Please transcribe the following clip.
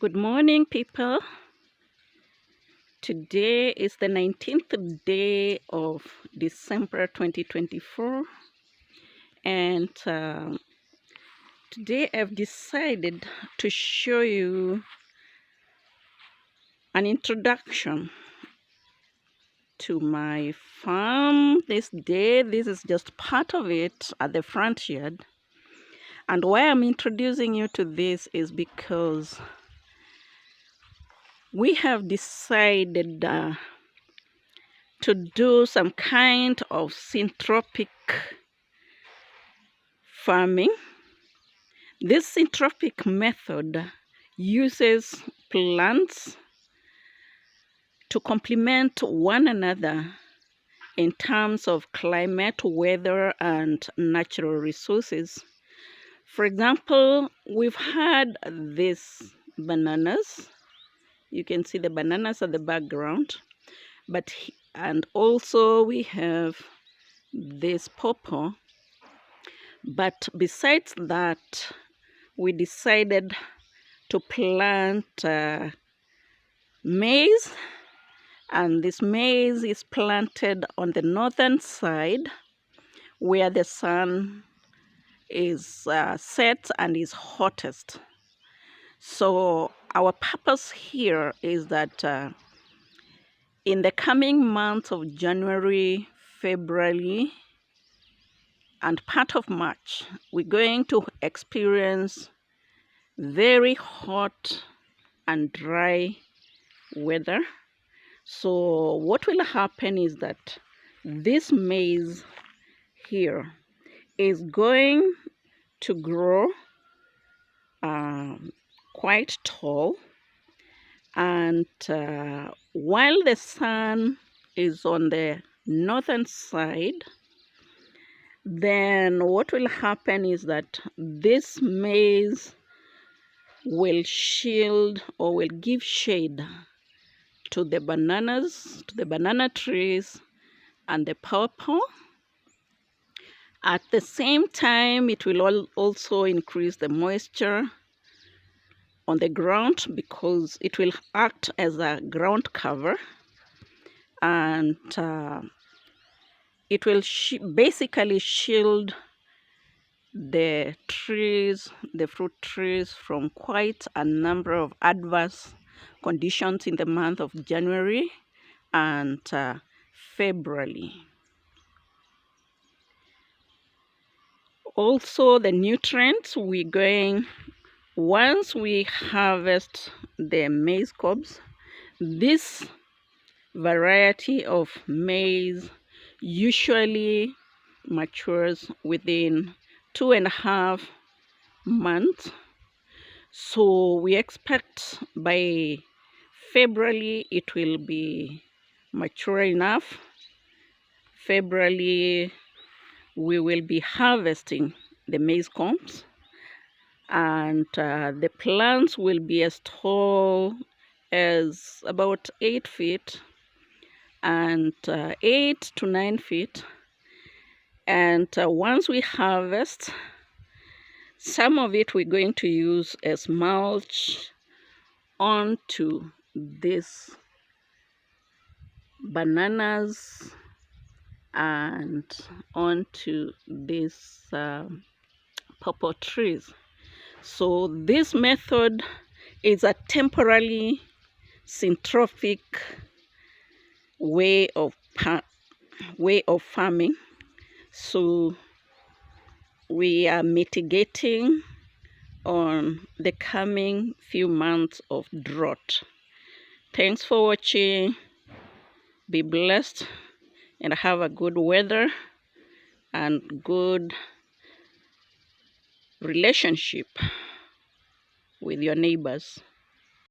Good morning, people. Today is the 19th day of December 2024, and today I've decided to show you an introduction to my farm this day. This is just part of it at the front yard, and why I'm introducing you to this is because we have decided to do some kind of syntropic farming. This syntropic method uses plants to complement one another in terms of climate, weather, and natural resources. For example, we've had these bananas. You can see the bananas at the background, and also we have this pawpaw. But besides that, we decided to plant maize, and this maize is planted on the northern side where the sun is set and is hottest. So our purpose here is that in the coming months of January, February, and part of March, we're going to experience very hot and dry weather. So what will happen is that this maize here is going to grow quite tall, and while the sun is on the northern side, then what will happen is that this maize will shield or will give shade to the bananas, to the banana trees and the pawpaw. At the same time, it will also increase the moisture on the ground because it will act as a ground cover, and it will basically shield the trees, the fruit trees, from quite a number of adverse conditions in the month of January and February. Also, the nutrients once we harvest the maize cobs, this variety of maize usually matures within 2.5 months. So we expect by February it will be mature enough. February we will be harvesting the maize cobs, and the plants will be as tall as about 8 feet and 8 to 9 feet. And once we harvest, some of it we're going to use as mulch onto these bananas and onto these pawpaw trees. So this method is a temporarily syntropic way of farming. So we are mitigating on the coming few months of drought. Thanks for watching. Be blessed and have a good weather and good relationship with your neighbors.